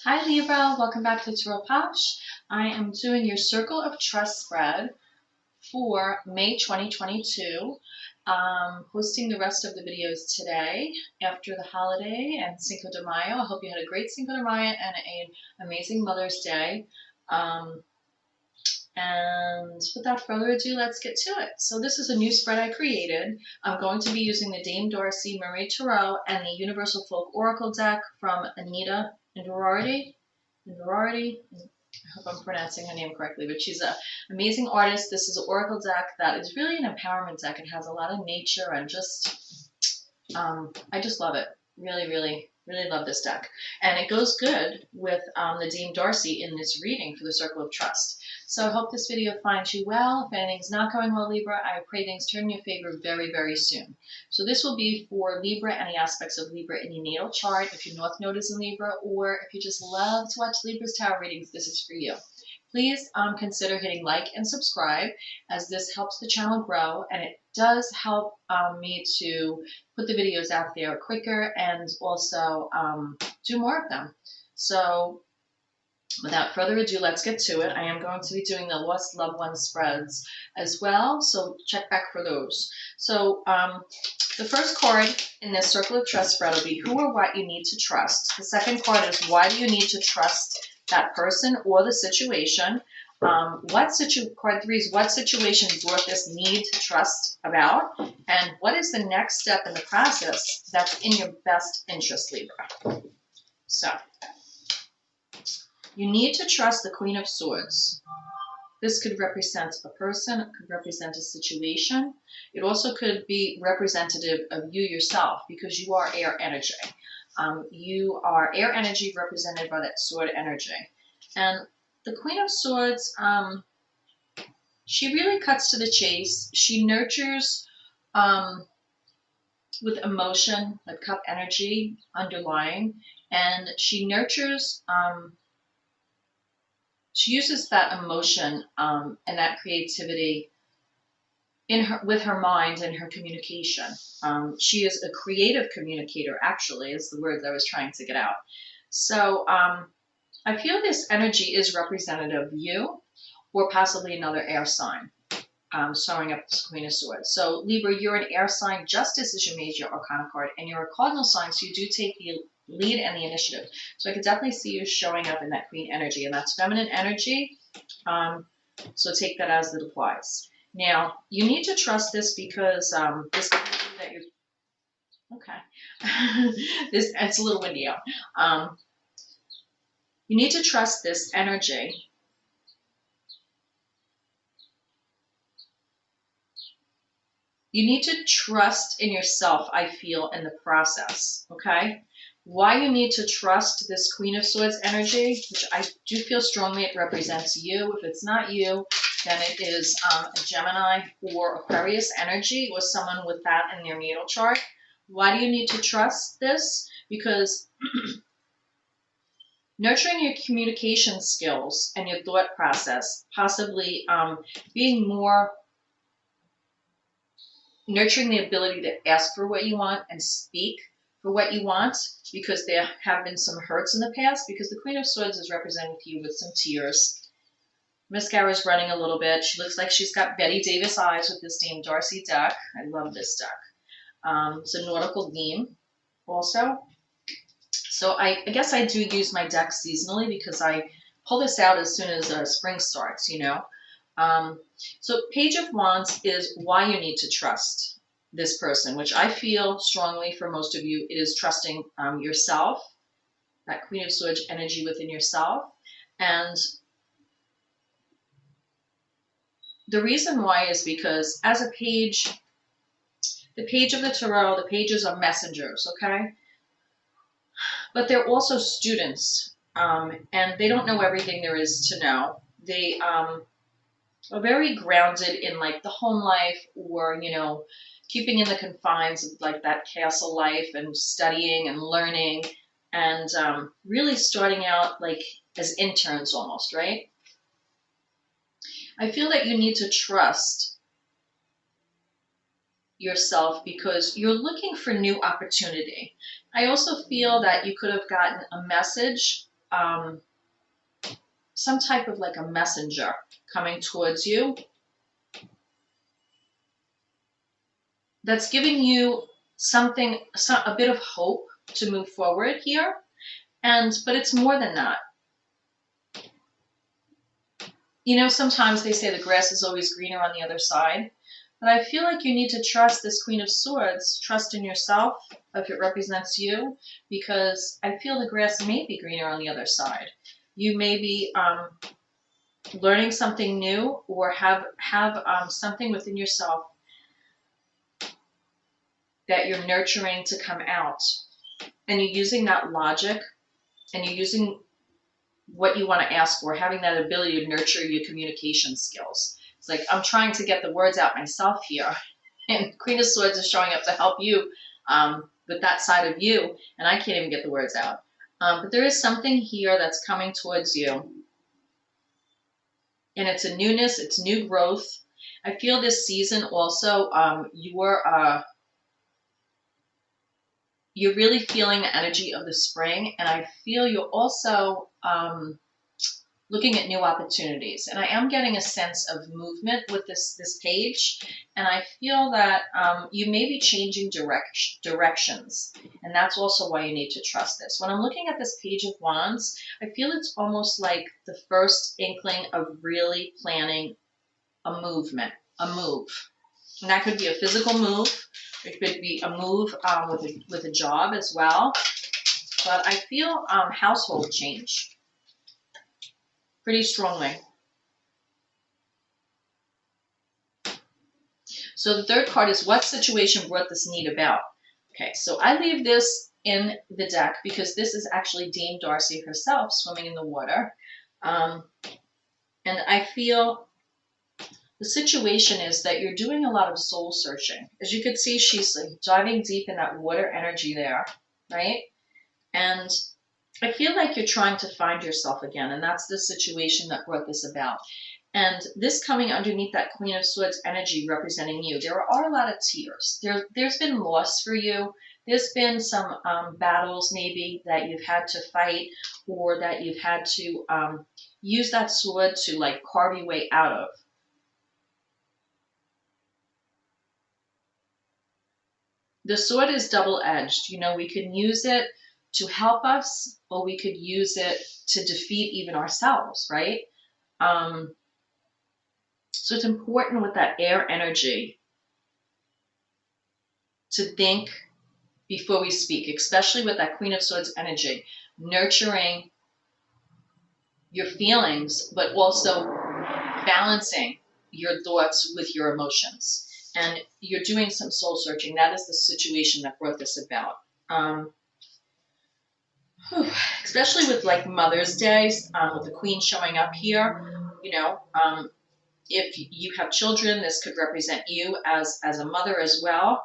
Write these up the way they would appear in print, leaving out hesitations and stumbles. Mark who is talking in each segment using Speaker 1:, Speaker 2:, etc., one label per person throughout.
Speaker 1: Hi Libra, welcome back to POSH. I am doing your Circle of Trust spread for May 2022. Hosting the rest of the videos today after the holiday and Cinco de Mayo. I hope you had a great Cinco de Mayo and an amazing Mother's Day. And without further ado, let's get to it. So this is a new spread I created. I'm going to be using the Dame Darcy Marie Tarot and the Universal Folk Oracle deck from Anita Inverarity. I hope I'm pronouncing her name correctly, but she's an amazing artist. This is an oracle deck that is really an empowerment deck. It has a lot of nature and just, I just love it. Really, really, really love this deck. And it goes good with the Dame Darcy in this reading for the Circle of Trust. So I hope this video finds you well. If anything's not going well, Libra, I pray things turn in your favor very, very soon. So this will be for Libra, any aspects of Libra in your natal chart, if your North Node is in Libra, or if you just love to watch Libra's tarot readings, this is for you. Please consider hitting like and subscribe, as this helps the channel grow, and it does help me to put the videos out there quicker and also do more of them. So without further ado, let's get to it. I am going to be doing the Lost Loved One spreads as well, so check back for those. So the first card in this Circle of Trust spread will be who or what you need to trust. The second card is why do you need to trust that person or the situation. Card 3 is what situation brought this need to trust about, and what is the next step in the process that's in your best interest, Libra. So you need to trust the Queen of Swords. This could represent a person, it could represent a situation. It also could be representative of you yourself, because you are air energy. You are air energy represented by that sword energy. And the Queen of Swords, she really cuts to the chase. She nurtures with emotion, like cup energy underlying, and she nurtures, she uses that emotion and that creativity with her mind and her communication. She is a creative communicator, actually, is the word I was trying to get out. So I feel this energy is representative of you, or possibly another air sign, showing up this Queen of Swords. So Libra, you're an air sign. Justice is your major arcana card, and you're a cardinal sign, so you do take the lead and the initiative. So I could definitely see you showing up in that Queen energy, and that's feminine energy. So take that as it applies. Now, you need to trust this because this energy that you're, okay, it's a little windy out. You need to trust this energy. You need to trust in yourself, I feel, in the process, okay? Why you need to trust this Queen of Swords energy, which I do feel strongly it represents you. If it's not you, then it is a Gemini or Aquarius energy, or someone with that in their natal chart. Why do you need to trust this? Because nurturing your communication skills and your thought process, possibly being more, nurturing the ability to ask for what you want and speak for what you want, because there have been some hurts in the past, because the Queen of Swords is represented to you with some tears. Mascara's running a little bit. She looks like she's got Betty Davis eyes with this Dame Darcy deck. I love this deck. It's a nautical theme also. So I guess I do use my deck seasonally, because I pull this out as soon as spring starts, you know. So Page of Wands is why you need to trust this person, which I feel strongly for most of you, it is trusting yourself, that Queen of Swords energy within yourself. And the reason why is because as a page, the page of the tarot, the pages are messengers, okay? But they're also students, and they don't know everything there is to know. They are very grounded in like the home life, or, you know, keeping in the confines of like that castle life and studying and learning, and really starting out like as interns almost, right? I feel that you need to trust yourself because you're looking for new opportunity. I also feel that you could have gotten a message some type of like a messenger coming towards you that's giving you something, a bit of hope to move forward here. But it's more than that. You know, sometimes they say the grass is always greener on the other side, but I feel like you need to trust this Queen of Swords, trust in yourself if it represents you, because I feel the grass may be greener on the other side. You may be learning something new, or have something within yourself that you're nurturing to come out, and you're using that logic, and you're using what you want to ask for, having that ability to nurture your communication skills. It's like, I'm trying to get the words out myself here, and Queen of Swords is showing up to help you with that side of you, and I can't even get the words out. But there is something here that's coming towards you, and it's a newness, it's new growth. I feel this season also, you're really feeling the energy of the spring, and I feel you're also looking at new opportunities. And I am getting a sense of movement with this page, and I feel that you may be changing directions, and that's also why you need to trust this. When I'm looking at this Page of Wands, I feel it's almost like the first inkling of really planning a movement, a move. And that could be a physical move. It could be a move with a job as well. But I feel household change pretty strongly. So the third card is, what situation brought this need about? Okay, so I leave this in the deck because this is actually Dame Darcy herself swimming in the water. And I feel the situation is that you're doing a lot of soul searching. As you can see, she's like diving deep in that water energy there, right? And I feel like you're trying to find yourself again, and that's the situation that brought this about. And this coming underneath that Queen of Swords energy representing you, there are a lot of tears. There's been loss for you. There's been some battles maybe that you've had to fight, or that you've had to use that sword to like carve your way out of. The sword is double-edged. You know, we can use it to help us, or we could use it to defeat even ourselves, right? So it's important with that air energy to think before we speak, especially with that Queen of Swords energy, nurturing your feelings, but also balancing your thoughts with your emotions. And you're doing some soul searching. That is the situation that brought this about. Especially with like Mother's Day, with the Queen showing up here, you know, if you have children, this could represent you as a mother as well.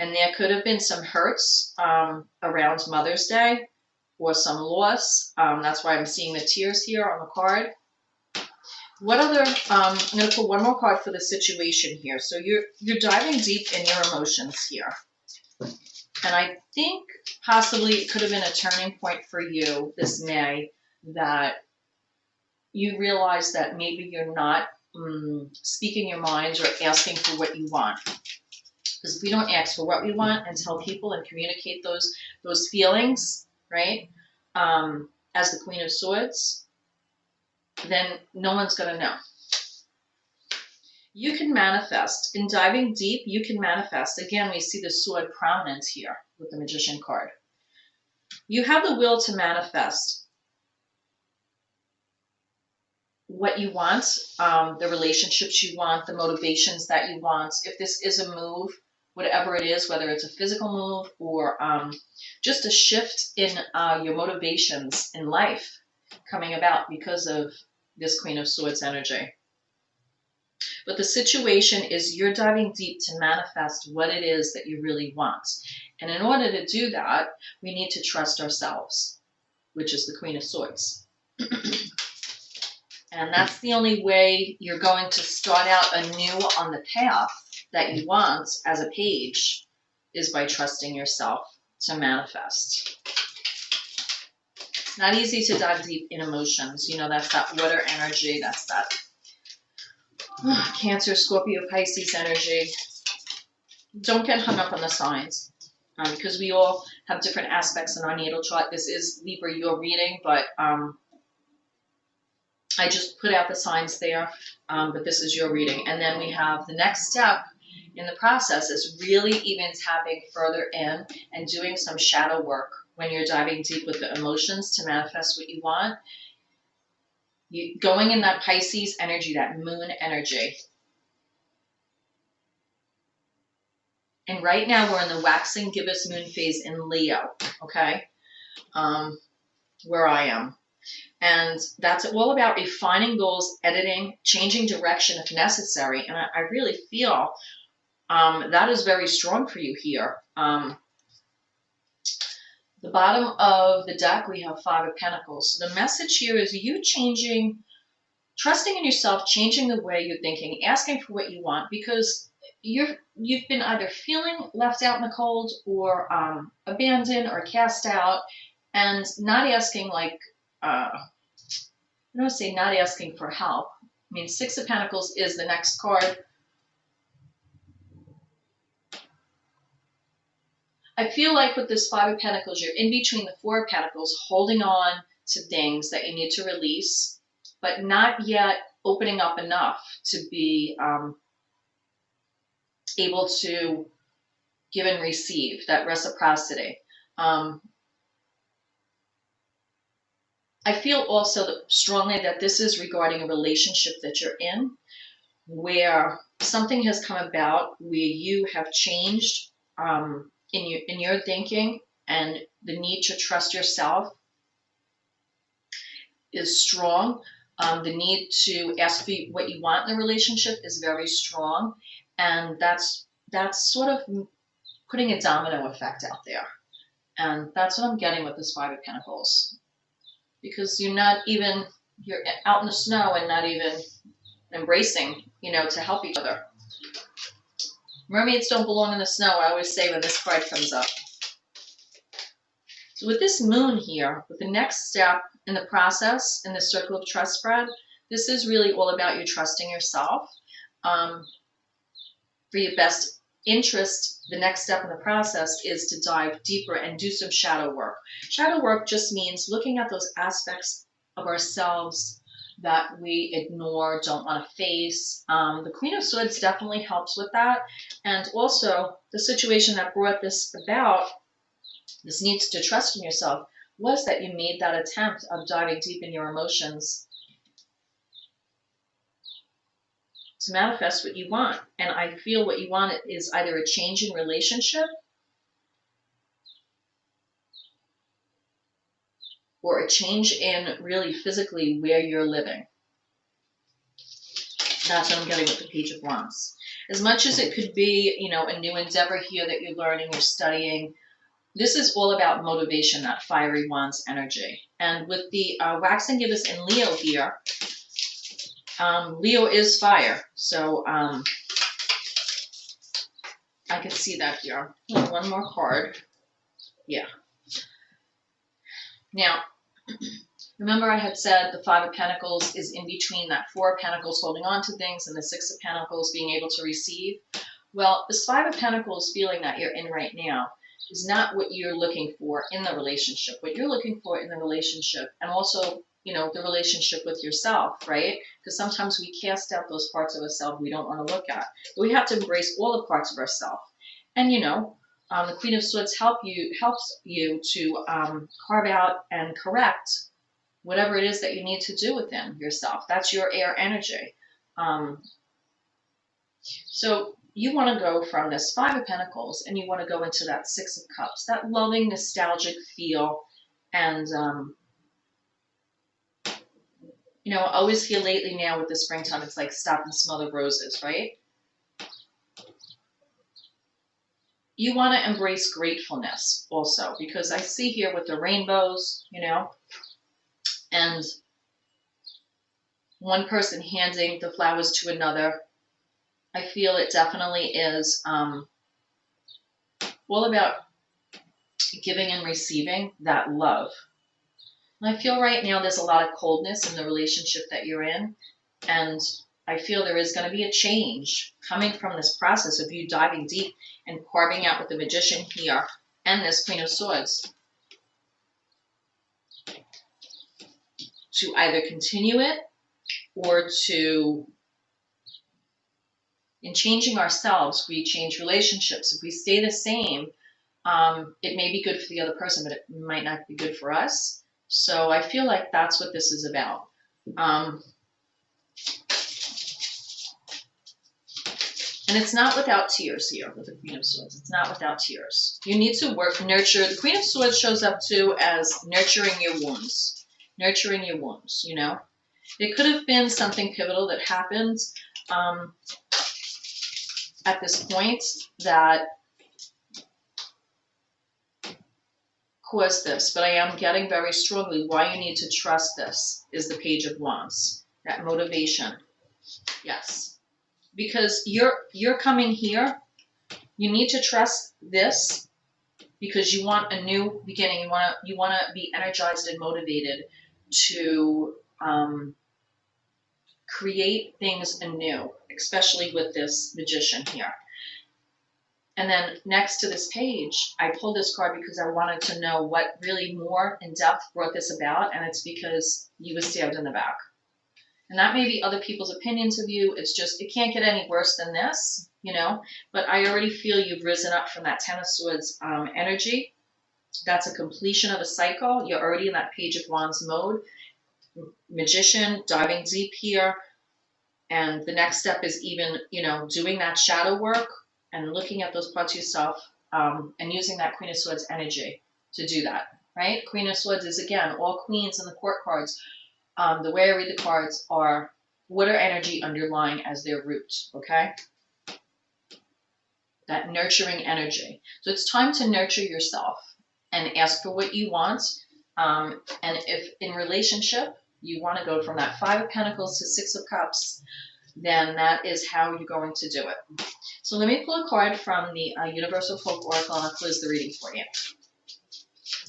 Speaker 1: And there could have been some hurts around Mother's Day, or some loss. That's why I'm seeing the tears here on the card. What other, I'm going to pull one more card for the situation here. So you're diving deep in your emotions here. And I think possibly it could have been a turning point for you this May, that you realize that maybe you're not speaking your mind or asking for what you want. Because if we don't ask for what we want and tell people and communicate those feelings, right, as the Queen of Swords, then no one's going to know. You can manifest. In diving deep, you can manifest. Again, we see the sword prominent here with the Magician card. You have the will to manifest what you want, the relationships you want, the motivations that you want. If this is a move, whatever it is, whether it's a physical move or just a shift in your motivations in life coming about because of this Queen of Swords energy. But the situation is you're diving deep to manifest what it is that you really want. And in order to do that, we need to trust ourselves, which is the Queen of Swords. And that's the only way you're going to start out anew on the path that you want as a page, is by trusting yourself to manifest. Not easy to dive deep in emotions. You know, that's that water energy. That's that Cancer, Scorpio, Pisces energy. Don't get hung up on the signs because we all have different aspects in our natal chart. This is Libra, your reading, but I just put out the signs there, but this is your reading. And then we have the next step in the process is really even tapping further in and doing some shadow work when you're diving deep with the emotions to manifest what you want. Going in that Pisces energy, that moon energy. And right now we're in the waxing gibbous moon phase in Leo, okay? Where I am. And that's all about refining goals, editing, changing direction if necessary. And I really feel that is very strong for you here. The bottom of the deck, we have Five of Pentacles. So the message here is you changing, trusting in yourself, changing the way you're thinking, asking for what you want, because you've been either feeling left out in the cold or abandoned or cast out, and not asking like, I don't say not asking for help. I mean, Six of Pentacles is the next card. I feel like with this Five of Pentacles, you're in between the Four of Pentacles, holding on to things that you need to release, but not yet opening up enough to be able to give and receive, that reciprocity. I feel also strongly that this is regarding a relationship that you're in, where something has come about where you have changed in your thinking, and the need to trust yourself is strong. The need to ask for what you want in the relationship is very strong, and that's sort of putting a domino effect out there. And that's what I'm getting with this Five of Pentacles. Because you're out in the snow and not even embracing, to help each other. Mermaids don't belong in the snow, I always say when this card comes up. So with this moon here, with the next step in the process, in the circle of trust spread, this is really all about you trusting yourself. For your best interest, the next step in the process is to dive deeper and do some shadow work. Shadow work just means looking at those aspects of ourselves that we ignore, don't want to face. The Queen of Swords definitely helps with that. And also, the situation that brought this about, this need to trust in yourself, was that you made that attempt of diving deep in your emotions to manifest what you want. And I feel what you want is either a change in relationship or a change in really physically where you're living. That's what I'm getting with the Page of Wands. As much as it could be, a new endeavor here that you're learning, you're studying, this is all about motivation, that fiery Wands energy. And with the waxing gibbous in Leo here, Leo is fire. So I can see that here. One more card. Yeah. Now, remember I had said the Five of Pentacles is in between that Four of Pentacles holding on to things and the Six of Pentacles being able to receive. Well, this Five of Pentacles feeling that you're in right now is not what you're looking for in the relationship. What you're looking for in the relationship, and also, the relationship with yourself, right? Because sometimes we cast out those parts of ourselves we don't want to look at. But we have to embrace all the parts of ourselves. And, the Queen of Swords helps you to carve out and correct whatever it is that you need to do within yourself. That's your air energy. So you want to go from this Five of Pentacles and you want to go into that Six of Cups, that loving, nostalgic feel. And, I always feel lately now with the springtime, it's like stop and smell the roses, right? You want to embrace gratefulness also, because I see here with the rainbows, and one person handing the flowers to another. I feel it definitely is all about giving and receiving that love. I feel right now there's a lot of coldness in the relationship that you're in, and I feel there is going to be a change coming from this process of you diving deep and carving out with the Magician here and this Queen of Swords to either continue it or to, in changing ourselves, we change relationships. If we stay the same, it may be good for the other person, but it might not be good for us. So I feel like that's what this is about. And it's not without tears here with the Queen of Swords. It's not without tears. You need to nurture. The Queen of Swords shows up too as nurturing your wounds. Nurturing your wounds, you know. It could have been something pivotal that happened at this point that caused this. But I am getting very strongly why you need to trust this is the Page of Wands. That motivation. Yes. Because you're coming here, you need to trust this because you want a new beginning. You want to be energized and motivated to create things anew, especially with this Magician here. And then next to this page, I pulled this card because I wanted to know what really more in depth brought this about, and it's because you were stabbed in the back. And that may be other people's opinions of you. It's just, it can't get any worse than this, you know. But I already feel you've risen up from that Ten of Swords energy. That's a completion of a cycle. You're already in that Page of Wands mode. Magician, diving deep here. And the next step is even, you know, doing that shadow work and looking at those parts of yourself and using that Queen of Swords energy to do that, right? Queen of Swords is, again, all queens in the court cards. The way I read the cards are water energy underlying as their root, okay? That nurturing energy. So it's time to nurture yourself and ask for what you want. And if in relationship you want to go from that Five of Pentacles to Six of Cups, then that is how you're going to do it. So let me pull a card from the Universal Folk Oracle and I'll close the reading for you.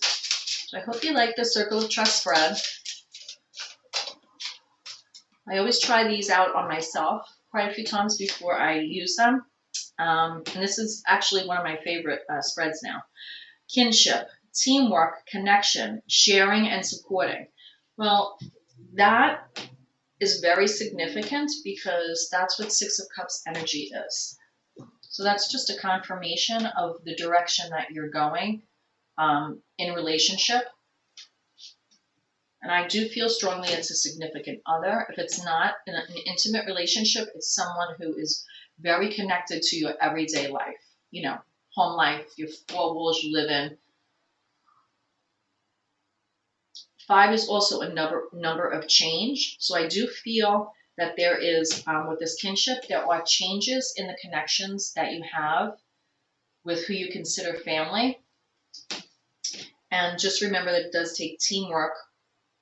Speaker 1: So I hope you like the Circle of Trust spread. I always try these out on myself quite a few times before I use them. And this is actually one of my favorite spreads now. Kinship, teamwork, connection, sharing, and supporting. Well, that is very significant because that's what Six of Cups energy is. So that's just a confirmation of the direction that you're going in relationship. And I do feel strongly it's a significant other. If it's not in an intimate relationship, it's someone who is very connected to your everyday life, you know, home life, your four walls you live in. Five is also a number of change. So I do feel that there is, with this kinship, there are changes in the connections that you have with who you consider family. And just remember that it does take teamwork,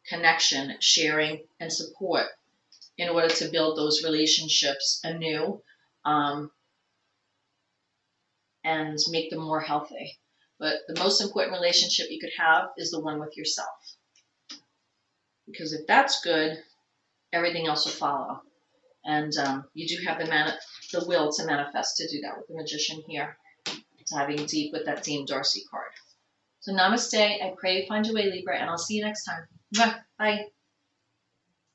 Speaker 1: connection, sharing, and support in order to build those relationships anew and make them more healthy. But the most important relationship you could have is the one with yourself. Because if that's good, everything else will follow. And you do have the will to manifest to do that with the Magician here, diving deep with that Dame Darcy card. So namaste. I pray you find your way, Libra, and I'll see you next time. Bye.